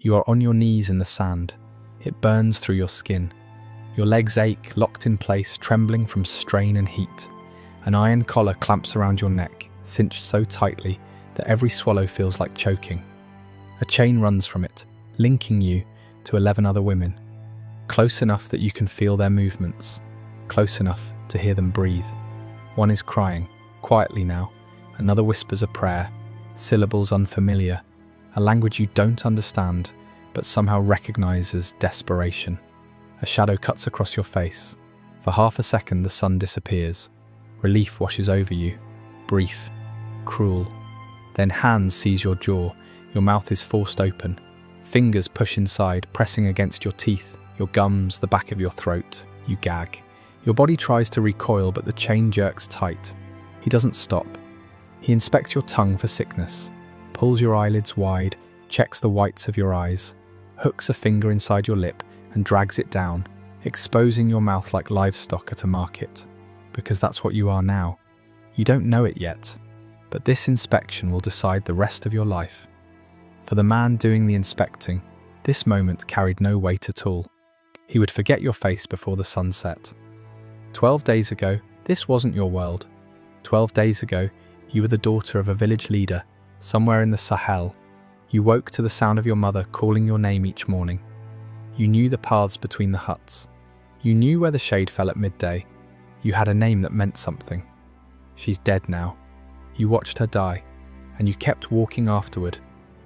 You are on your knees in the sand. It burns through your skin. Your legs ache, locked in place, trembling from strain and heat. An iron collar clamps around your neck, cinched so tightly that every swallow feels like choking. A chain runs from it, linking you to 11 other women. Close enough that you can feel their movements. Close enough to hear them breathe. One is crying, quietly now. Another whispers a prayer, syllables unfamiliar, a language you don't understand, but somehow recognizes desperation. A shadow cuts across your face. For half a second, the sun disappears. Relief washes over you, brief, cruel. Then hands seize your jaw. Your mouth is forced open. Fingers push inside, pressing against your teeth, your gums, the back of your throat. You gag. Your body tries to recoil, but the chain jerks tight. He doesn't stop. He inspects your tongue for sickness, pulls your eyelids wide, checks the whites of your eyes, hooks a finger inside your lip and drags it down, exposing your mouth like livestock at a market. Because that's what you are now. You don't know it yet, but this inspection will decide the rest of your life. For the man doing the inspecting, this moment carried no weight at all. He would forget your face before the sun set. 12 days ago, this wasn't your world. 12 days ago, you were the daughter of a village leader, somewhere in the Sahel. You woke to the sound of your mother calling your name each morning. You knew the paths between the huts. You knew where the shade fell at midday. You had a name that meant something. She's dead now. You watched her die, and you kept walking afterward,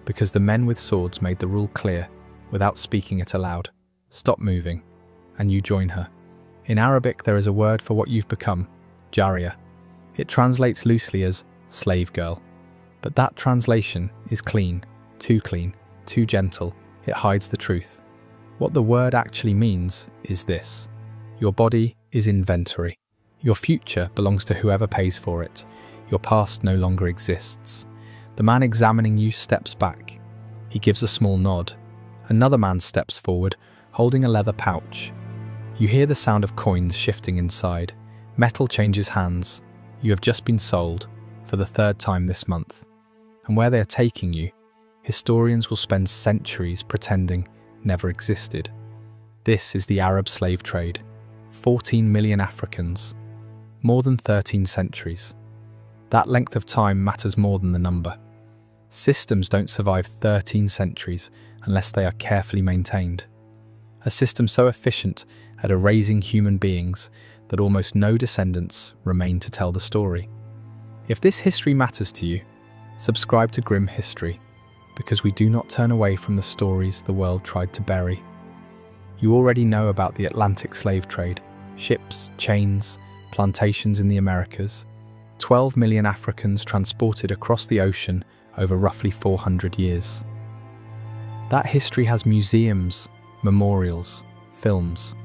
because the men with swords made the rule clear, without speaking it aloud. Stop moving, and you join her. In Arabic, there is a word for what you've become, Jariya. It translates loosely as slave girl. But that translation is clean, too gentle. It hides the truth. What the word actually means is this. Your body is inventory. Your future belongs to whoever pays for it. Your past no longer exists. The man examining you steps back. He gives a small nod. Another man steps forward, holding a leather pouch. You hear the sound of coins shifting inside. Metal changes hands. You have just been sold, for the 3rd time this month. And where they are taking you, historians will spend centuries pretending never existed. This is the Arab slave trade. 14 million Africans. More than 13 centuries. That length of time matters more than the number. Systems don't survive 13 centuries unless they are carefully maintained. A system so efficient at erasing human beings that almost no descendants remain to tell the story. If this history matters to you, subscribe to Grim History, because we do not turn away from the stories the world tried to bury. You already know about the Atlantic slave trade, ships, chains, plantations in the Americas, 12 million Africans transported across the ocean over roughly 400 years. That history has museums, memorials, films.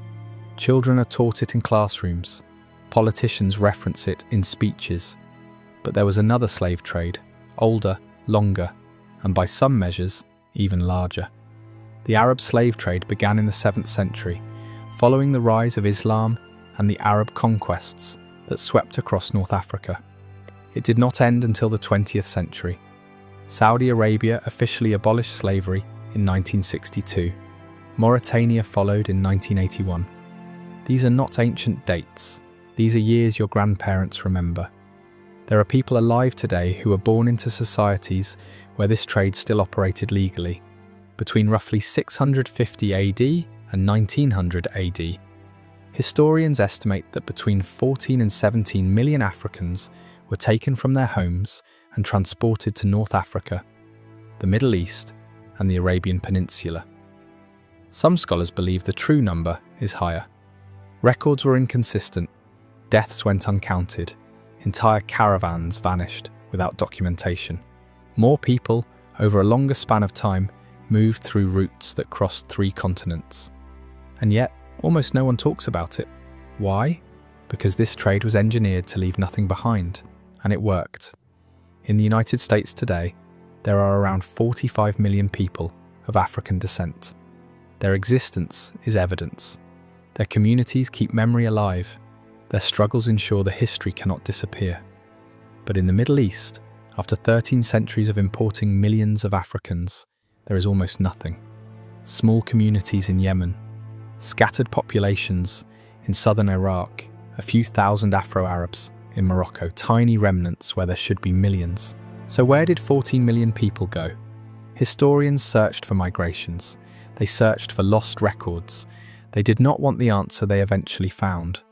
Children are taught it in classrooms. Politicians reference it in speeches. But there was another slave trade, older, longer, and by some measures, even larger. The Arab slave trade began in the 7th century, following the rise of Islam and the Arab conquests that swept across North Africa. It did not end until the 20th century. Saudi Arabia officially abolished slavery in 1962. Mauritania followed in 1981. These are not ancient dates. These are years your grandparents remember. There are people alive today who were born into societies where this trade still operated legally. Between roughly 650 AD and 1900 AD, historians estimate that between 14 and 17 million Africans were taken from their homes and transported to North Africa, the Middle East, and the Arabian Peninsula. Some scholars believe the true number is higher. Records were inconsistent, deaths went uncounted, entire caravans vanished without documentation. More people, over a longer span of time, moved through routes that crossed 3 continents. And yet, almost no one talks about it. Why? Because this trade was engineered to leave nothing behind, and it worked. In the United States today, there are around 45 million people of African descent. Their existence is evidence. Their communities keep memory alive. Their struggles ensure the history cannot disappear. But in the Middle East, after 13 centuries of importing millions of Africans, there is almost nothing. small communities in Yemen, scattered populations in southern Iraq, a few thousand Afro-Arabs in Morocco, tiny remnants where there should be millions. So where did 14 million people go? Historians searched for migrations. They searched for lost records. They did not want the answer they eventually found.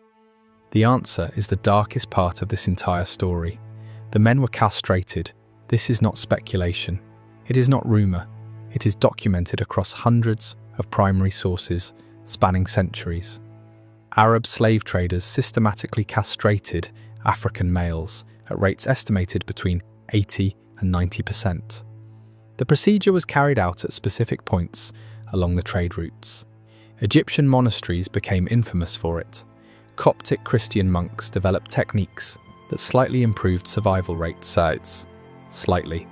The answer is the darkest part of this entire story. The men were castrated. This is not speculation. It is not rumour. It is documented across hundreds of primary sources spanning centuries. Arab slave traders systematically castrated African males at rates estimated between 80 and 90%. The procedure was carried out at specific points along the trade routes. Egyptian monasteries became infamous for it. Coptic Christian monks developed techniques that slightly improved survival rates. Slightly.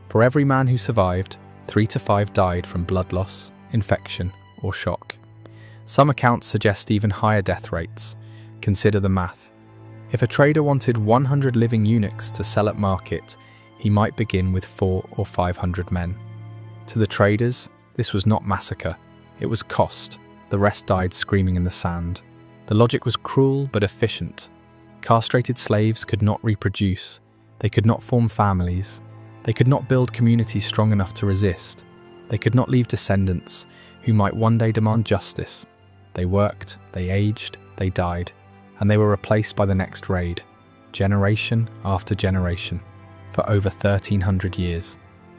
For every man who survived, 3 to 5 died from blood loss, infection, or shock. Some accounts suggest even higher death rates. Consider the math. If a trader wanted 100 living eunuchs to sell at market, he might begin with 400 or 500 men. To the traders, this was not massacre. It was cost. The rest died screaming in the sand. The logic was cruel but efficient. Castrated slaves could not reproduce. They could not form families. They could not build communities strong enough to resist. They could not leave descendants who might one day demand justice. They worked, they aged, they died, and they were replaced by the next raid, generation after generation, for over 1,300 years.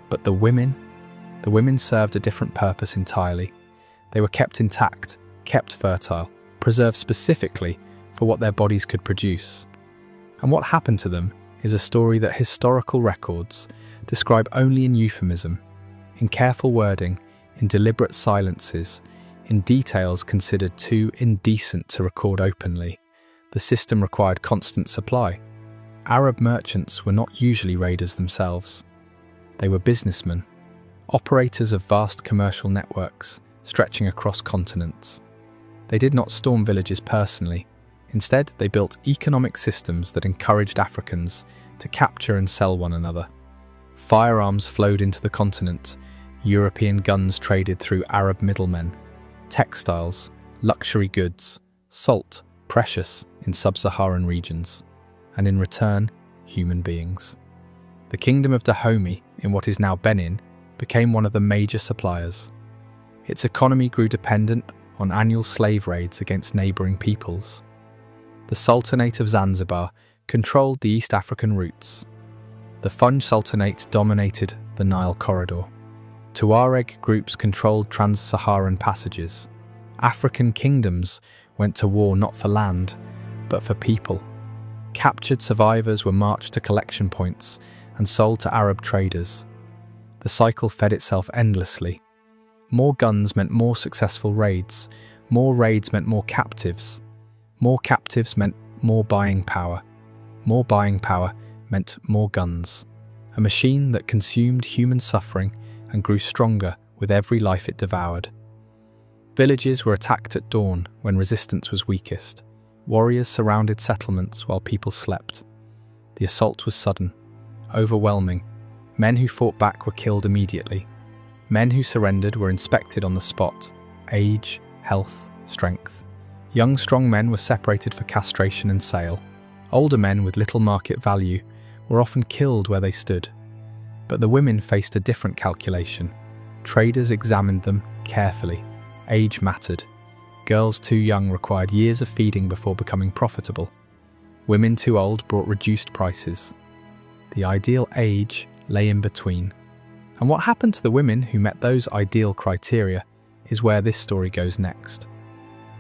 But the women served a different purpose entirely. They were kept intact, kept fertile, preserved specifically for what their bodies could produce. And what happened to them is a story that historical records describe only in euphemism, in careful wording, in deliberate silences, in details considered too indecent to record openly. The system required constant supply. Arab merchants were not usually raiders themselves. They were businessmen, operators of vast commercial networks stretching across continents. They did not storm villages personally. Instead, they built economic systems that encouraged Africans to capture and sell one another. Firearms flowed into the continent. European guns traded through Arab middlemen. Textiles, luxury goods, salt, precious in sub-Saharan regions. And in return, human beings. The kingdom of Dahomey, in what is now Benin, became one of the major suppliers. Its economy grew dependent on annual slave raids against neighbouring peoples. The Sultanate of Zanzibar controlled the East African routes. The Funj Sultanate dominated the Nile corridor. Tuareg groups controlled trans-Saharan passages. African kingdoms went to war not for land, but for people. Captured survivors were marched to collection points and sold to Arab traders. The cycle fed itself endlessly. More guns meant more successful raids. More raids meant more captives. More captives meant more buying power. More buying power meant more guns. A machine that consumed human suffering and grew stronger with every life it devoured. Villages were attacked at dawn when resistance was weakest. Warriors surrounded settlements while people slept. The assault was sudden, overwhelming. Men who fought back were killed immediately. Men who surrendered were inspected on the spot. Age, health, strength. Young, strong men were separated for castration and sale. Older men with little market value were often killed where they stood. But the women faced a different calculation. Traders examined them carefully. Age mattered. Girls too young required years of feeding before becoming profitable. Women too old brought reduced prices. The ideal age lay in between. And what happened to the women who met those ideal criteria is where this story goes next.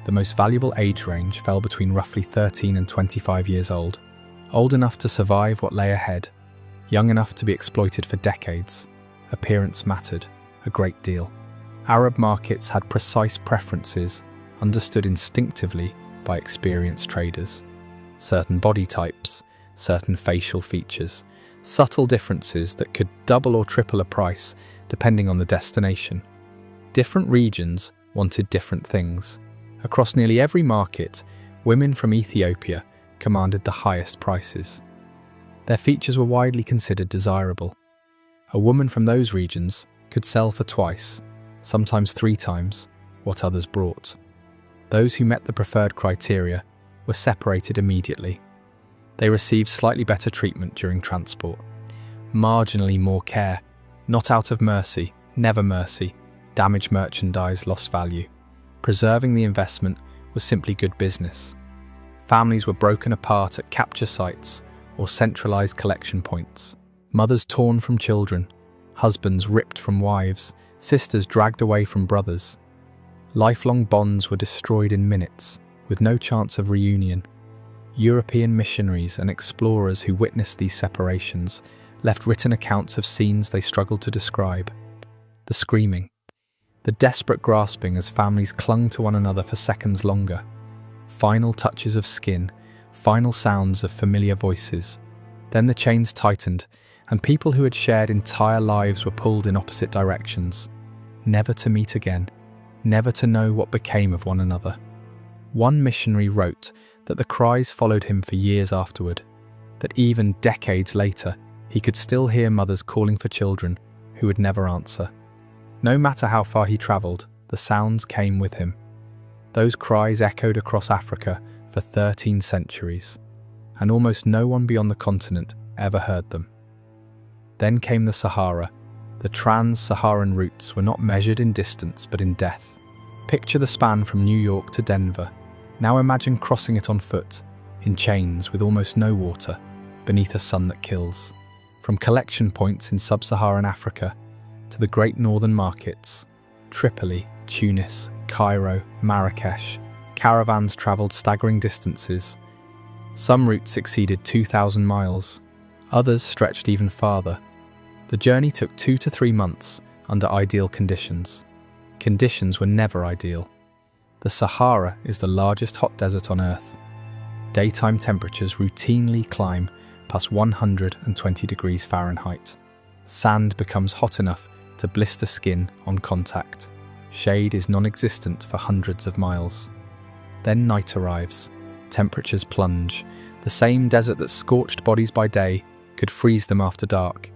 The most valuable age range fell between roughly 13 and 25 years old. Old enough to survive what lay ahead. Young enough to be exploited for decades. Appearance mattered a great deal. Arab markets had precise preferences, understood instinctively by experienced traders. Certain body types, certain facial features, subtle differences that could double or triple a price depending on the destination. Different regions wanted different things. Across nearly every market, women from Ethiopia commanded the highest prices. Their features were widely considered desirable. A woman from those regions could sell for twice. sometimes 3 times, what others brought. Those who met the preferred criteria were separated immediately. They received slightly better treatment during transport, marginally more care, not out of mercy, never mercy. Damaged merchandise lost value. Preserving the investment was simply good business. Families were broken apart at capture sites or centralized collection points. Mothers torn from children, husbands ripped from wives, sisters dragged away from brothers. Lifelong bonds were destroyed in minutes, with no chance of reunion. European missionaries and explorers who witnessed these separations left written accounts of scenes they struggled to describe. The screaming, the desperate grasping as families clung to one another for seconds longer. Final touches of skin, final sounds of familiar voices. Then the chains tightened, and people who had shared entire lives were pulled in opposite directions, never to meet again, never to know what became of one another. One missionary wrote that the cries followed him for years afterward, that even decades later, he could still hear mothers calling for children who would never answer. No matter how far he travelled, the sounds came with him. Those cries echoed across Africa for 13 centuries, and almost no one beyond the continent ever heard them. Then came the Sahara. The trans-Saharan routes were not measured in distance but in death. Picture the span from New York to Denver. Now imagine crossing it on foot, in chains with almost no water, beneath a sun that kills. From collection points in sub-Saharan Africa to the great northern markets, Tripoli, Tunis, Cairo, Marrakesh, caravans travelled staggering distances. Some routes exceeded 2,000 miles, others stretched even farther. The journey took 2 to 3 months under ideal conditions. Conditions were never ideal. The Sahara is the largest hot desert on Earth. Daytime temperatures routinely climb past 120 degrees Fahrenheit. Sand becomes hot enough to blister skin on contact. Shade is non-existent for hundreds of miles. Then night arrives. Temperatures plunge. The same desert that scorched bodies by day could freeze them after dark.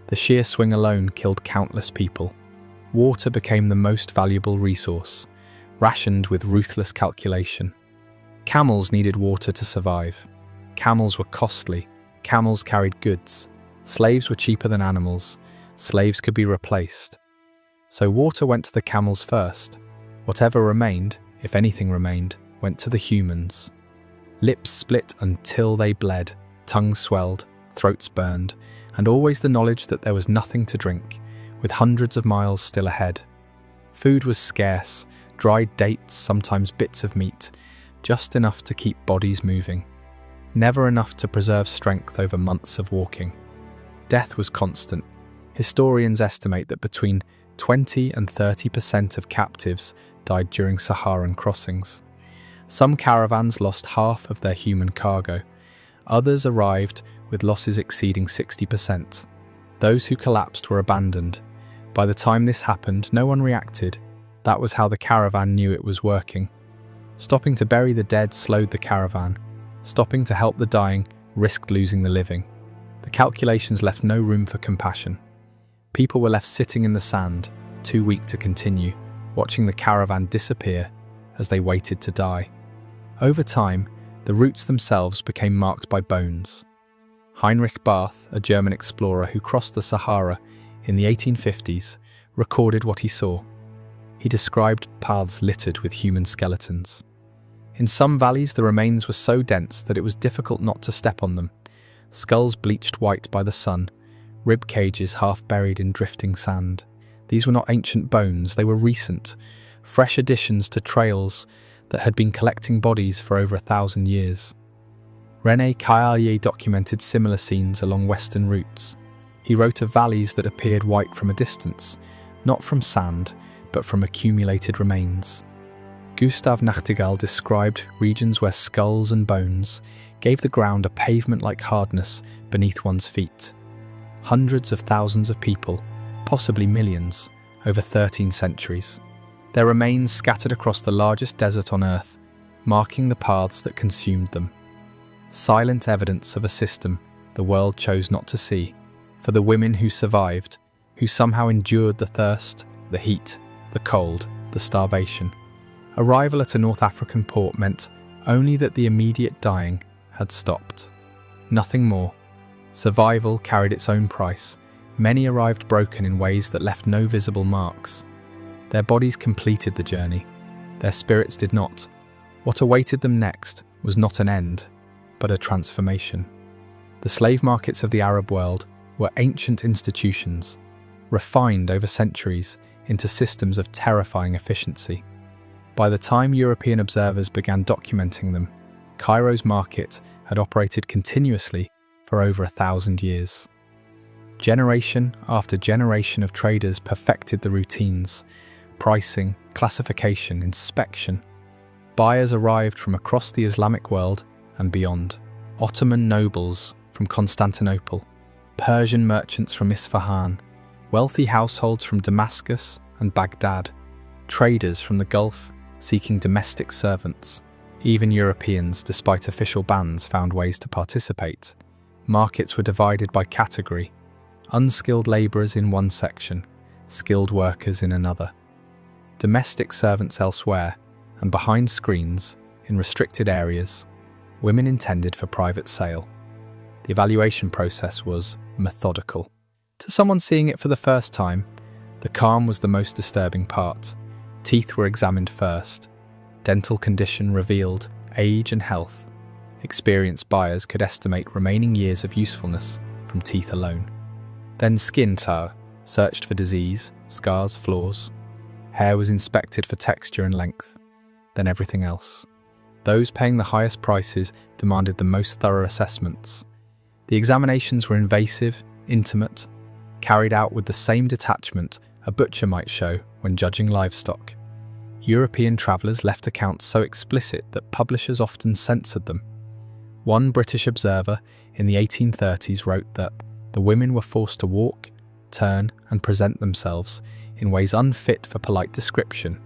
The sheer swing alone killed countless people. Water became the most valuable resource, rationed with ruthless calculation. Camels needed water to survive. Camels were costly. Camels carried goods. Slaves were cheaper than animals. Slaves could be replaced. So water went to the camels first. Whatever remained, if anything remained, went to the humans. Lips split until they bled, tongues swelled, throats burned, and always the knowledge that there was nothing to drink, with hundreds of miles still ahead. Food was scarce, dried dates, sometimes bits of meat, just enough to keep bodies moving. Never enough to preserve strength over months of walking. Death was constant. Historians estimate that between 20 and 30% of captives died during Saharan crossings. Some caravans lost half of their human cargo. Others arrived with losses exceeding 60%. Those who collapsed were abandoned. By the time this happened, no one reacted. That was how the caravan knew it was working. Stopping to bury the dead slowed the caravan. Stopping to help the dying risked losing the living. The calculations left no room for compassion. People were left sitting in the sand, too weak to continue, watching the caravan disappear as they waited to die. Over time, the routes themselves became marked by bones. Heinrich Barth, a German explorer who crossed the Sahara in the 1850s, recorded what he saw. He described paths littered with human skeletons. In some valleys, the remains were so dense that it was difficult not to step on them. Skulls bleached white by the sun, rib cages half buried in drifting sand. These were not ancient bones, they were recent, fresh additions to trails that had been collecting bodies for over 1,000 years. René Caillier documented similar scenes along western routes. He wrote of valleys that appeared white from a distance, not from sand, but from accumulated remains. Gustave Nachtigall described regions where skulls and bones gave the ground a pavement-like hardness beneath one's feet. Hundreds of thousands of people, possibly millions, over 13 centuries. Their remains scattered across the largest desert on Earth, marking the paths that consumed them. Silent evidence of a system the world chose not to see. For the women who survived, who somehow endured the thirst, the heat, the cold, the starvation. Arrival at a North African port meant only that the immediate dying had stopped. Nothing more. Survival carried its own price. Many arrived broken in ways that left no visible marks. Their bodies completed the journey. Their spirits did not. What awaited them next was not an end, but a transformation. The slave markets of the Arab world were ancient institutions, refined over centuries into systems of terrifying efficiency. By the time European observers began documenting them, Cairo's market had operated continuously for over 1,000 years. Generation after generation of traders perfected the routines: pricing, classification, inspection. Buyers arrived from across the Islamic world and beyond. Ottoman nobles from Constantinople, Persian merchants from Isfahan, wealthy households from Damascus and Baghdad, traders from the Gulf seeking domestic servants. Even Europeans, despite official bans, found ways to participate. Markets were divided by category: unskilled labourers in one section, skilled workers in another, domestic servants elsewhere, and behind screens, in restricted areas, women intended for private sale. The evaluation process was methodical. To someone seeing it for the first time, the calm was the most disturbing part. Teeth were examined first. Dental condition revealed age and health. Experienced buyers could estimate remaining years of usefulness from teeth alone. Then skin tower searched for disease, scars, flaws. Hair was inspected for texture and length. Then everything else. Those paying the highest prices demanded the most thorough assessments. The examinations were invasive, intimate, carried out with the same detachment a butcher might show when judging livestock. European travellers left accounts so explicit that publishers often censored them. One British observer in the 1830s wrote that the women were forced to walk, turn, and present themselves in ways unfit for polite description,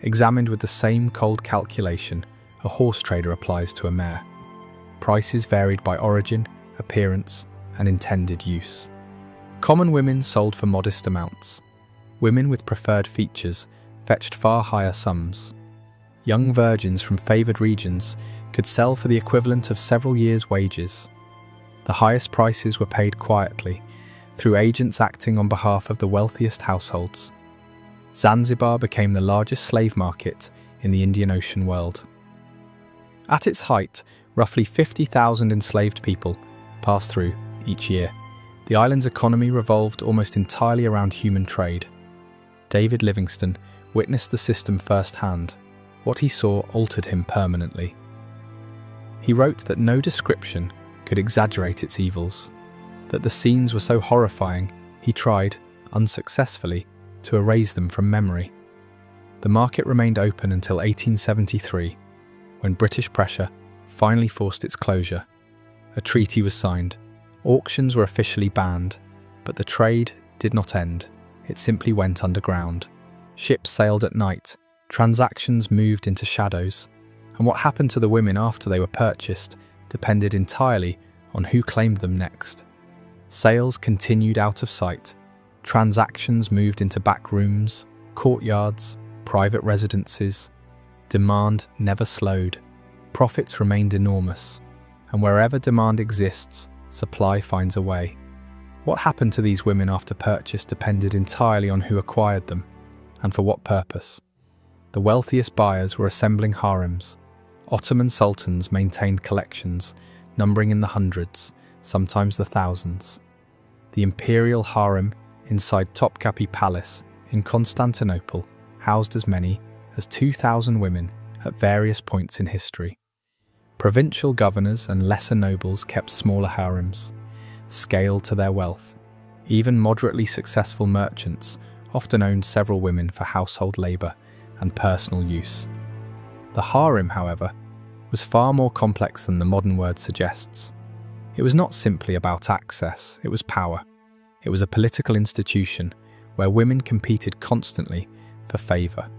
examined with the same cold calculation a horse trader applies to a mare. Prices varied by origin, appearance, and intended use. Common women sold for modest amounts. Women with preferred features fetched far higher sums. Young virgins from favoured regions could sell for the equivalent of several years' wages. The highest prices were paid quietly, through agents acting on behalf of the wealthiest households. Zanzibar became the largest slave market in the Indian Ocean world. At its height, roughly 50,000 enslaved people passed through each year. The island's economy revolved almost entirely around human trade. David Livingstone witnessed the system firsthand. What he saw altered him permanently. He wrote that no description could exaggerate its evils, that the scenes were so horrifying he tried, unsuccessfully, to erase them from memory. The market remained open until 1873, when British pressure finally forced its closure. A treaty was signed. Auctions were officially banned, but the trade did not end. It simply went underground. Ships sailed at night, transactions moved into shadows, and what happened to the women after they were purchased depended entirely on who claimed them next. Sales continued out of sight. Transactions moved into back rooms, courtyards, private residences. Demand never slowed. Profits remained enormous, and wherever demand exists, supply finds a way. What happened to these women after purchase depended entirely on who acquired them, and for what purpose. The wealthiest buyers were assembling harems. Ottoman sultans maintained collections, numbering in the hundreds, sometimes the thousands. The imperial harem inside Topkapi Palace in Constantinople housed as many as 2,000 women at various points in history. Provincial governors and lesser nobles kept smaller harems, scaled to their wealth. Even moderately successful merchants often owned several women for household labour and personal use. The harem, however, was far more complex than the modern word suggests. It was not simply about access, it was power. It was a political institution where women competed constantly for favour.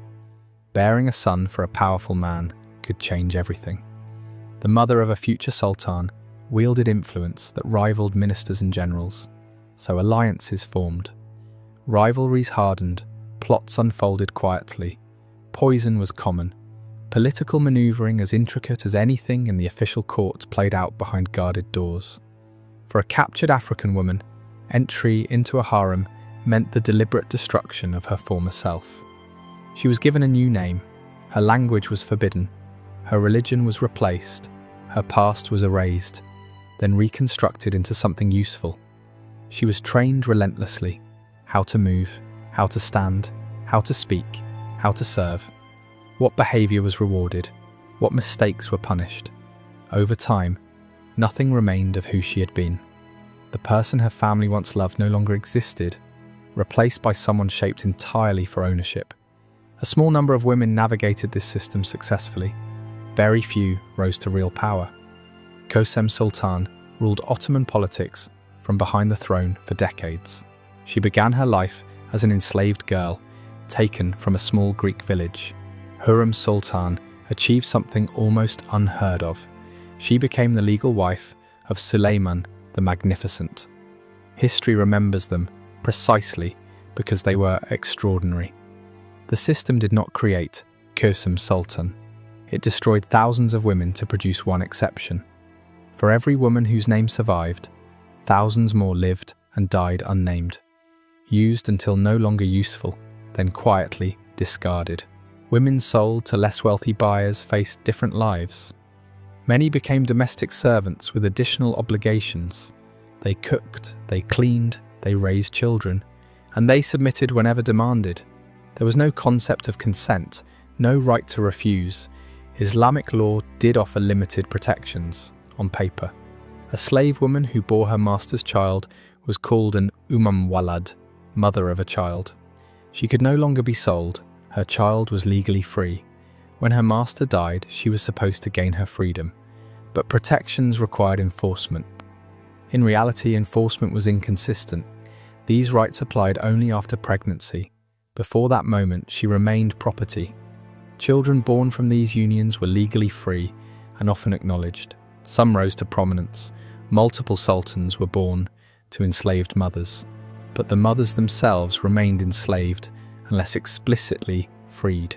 Bearing a son for a powerful man could change everything. The mother of a future sultan wielded influence that rivaled ministers and generals, so alliances formed. Rivalries hardened, plots unfolded quietly. Poison was common. Political maneuvering as intricate as anything in the official court played out behind guarded doors. For a captured African woman, entry into a harem meant the deliberate destruction of her former self. She was given a new name, her language was forbidden, her religion was replaced, her past was erased, then reconstructed into something useful. She was trained relentlessly, how to move, how to stand, how to speak, how to serve. What behaviour was rewarded, what mistakes were punished. Over time, nothing remained of who she had been. The person her family once loved no longer existed, replaced by someone shaped entirely for ownership. A small number of women navigated this system successfully. Very few rose to real power. Kösem Sultan ruled Ottoman politics from behind the throne for decades. She began her life as an enslaved girl, taken from a small Greek village. Hürrem Sultan achieved something almost unheard of. She became the legal wife of Suleiman the Magnificent. History remembers them precisely because they were extraordinary. The system did not create Kösem Sultan. It destroyed thousands of women to produce one exception. For every woman whose name survived, thousands more lived and died unnamed. Used until no longer useful, then quietly discarded. Women sold to less wealthy buyers faced different lives. Many became domestic servants with additional obligations. They cooked, they cleaned, they raised children, and they submitted whenever demanded. There was no concept of consent, no right to refuse. Islamic law did offer limited protections, on paper. A slave woman who bore her master's child was called an walad, mother of a child. She could no longer be sold, her child was legally free. When her master died, she was supposed to gain her freedom, but protections required enforcement. In reality, enforcement was inconsistent. These rights applied only after pregnancy. Before that moment, she remained property. Children born from these unions were legally free and often acknowledged. Some rose to prominence. Multiple sultans were born to enslaved mothers, but the mothers themselves remained enslaved unless explicitly freed.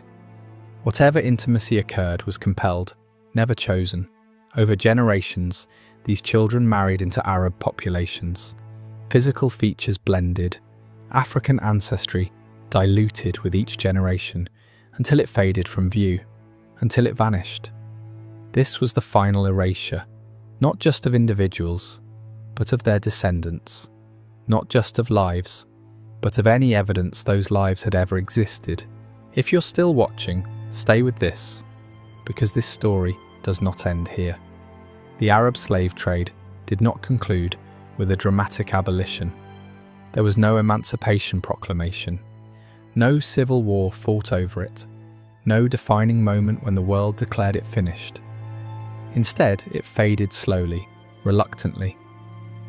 Whatever intimacy occurred was compelled, never chosen. Over generations, these children married into Arab populations. Physical features blended, African ancestry diluted with each generation until it faded from view, until it vanished. This was the final erasure, not just of individuals, but of their descendants, not just of lives, but of any evidence those lives had ever existed. If you're still watching, stay with this, because this story does not end here. The Arab slave trade did not conclude with a dramatic abolition. There was no Emancipation Proclamation, no civil war fought over it, no defining moment when the world declared it finished. Instead, it faded slowly, reluctantly.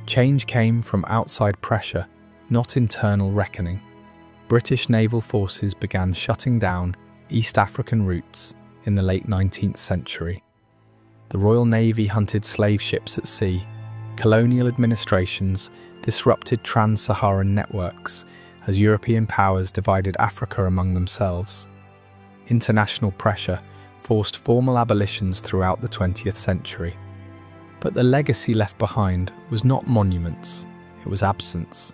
Change came from outside pressure, not internal reckoning. British naval forces began shutting down East African routes in the late 19th century. The Royal Navy hunted slave ships at sea. Colonial administrations disrupted trans-Saharan networks as European powers divided Africa among themselves. International pressure forced formal abolitions throughout the 20th century. But the legacy left behind was not monuments, it was absence.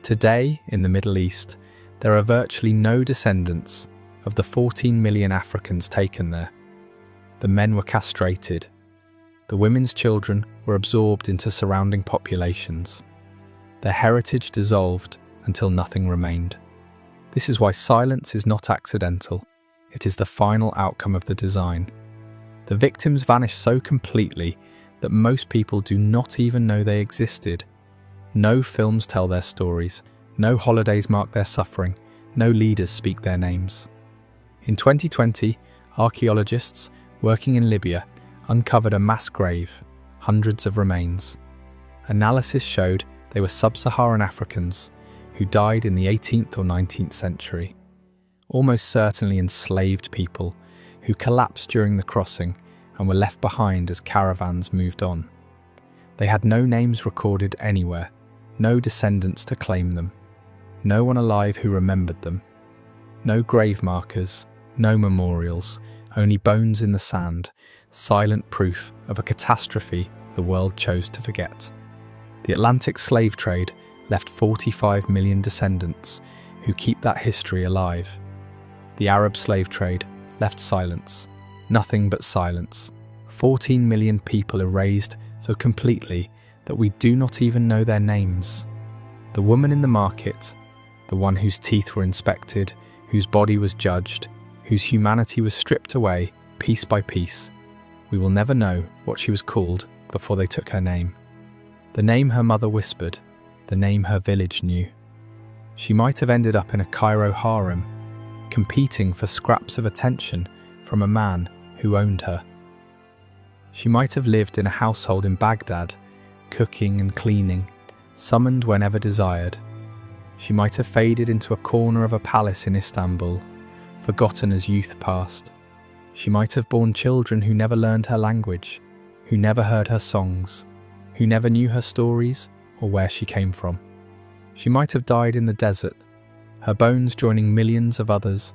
Today, in the Middle East, there are virtually no descendants of the 14 million Africans taken there. The men were castrated. The women's children were absorbed into surrounding populations. Their heritage dissolved until nothing remained. This is why silence is not accidental. It is the final outcome of the design. The victims vanish so completely that most people do not even know they existed. No films tell their stories, no holidays mark their suffering, no leaders speak their names. In 2020, archaeologists working in Libya uncovered a mass grave, hundreds of remains. Analysis showed they were sub-Saharan Africans who died in the 18th or 19th century. Almost certainly enslaved people who collapsed during the crossing and were left behind as caravans moved on. They had no names recorded anywhere, no descendants to claim them, no one alive who remembered them. No grave markers, no memorials, only bones in the sand, silent proof of a catastrophe the world chose to forget. The Atlantic slave trade left 45 million descendants who keep that history alive. The Arab slave trade left silence, nothing but silence. 14 million people erased so completely that we do not even know their names. The woman in the market, the one whose teeth were inspected, whose body was judged, whose humanity was stripped away piece by piece. We will never know what she was called before they took her name. The name her mother whispered, the name her village knew. She might have ended up in a Cairo harem, competing for scraps of attention from a man who owned her. She might have lived in a household in Baghdad, cooking and cleaning, summoned whenever desired. She might have faded into a corner of a palace in Istanbul, forgotten as youth passed. She might have borne children who never learned her language, who never heard her songs, who never knew her stories or where she came from. She might have died in the desert, her bones joining millions of others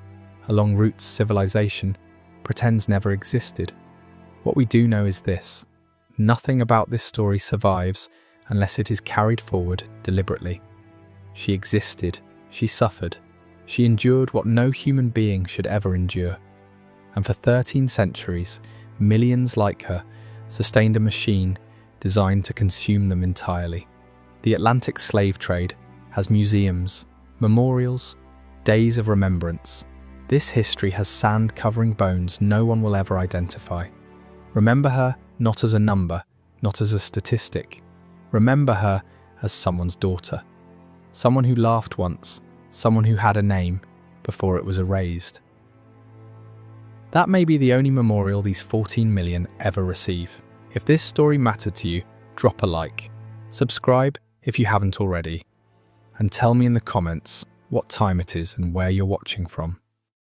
along routes civilization pretends never existed. What we do know is this: nothing about this story survives unless it is carried forward deliberately. She existed, she suffered, she endured what no human being should ever endure. And for 13 centuries, millions like her sustained a machine designed to consume them entirely. The Atlantic slave trade has museums, memorials, days of remembrance. This history has sand covering bones no one will ever identify. Remember her not as a number, not as a statistic. Remember her as someone's daughter. Someone who laughed once, someone who had a name before it was erased. That may be the only memorial these 14 million ever receive. If this story mattered to you, drop a like. Subscribe if you haven't already. And tell me in the comments what time it is and where you're watching from.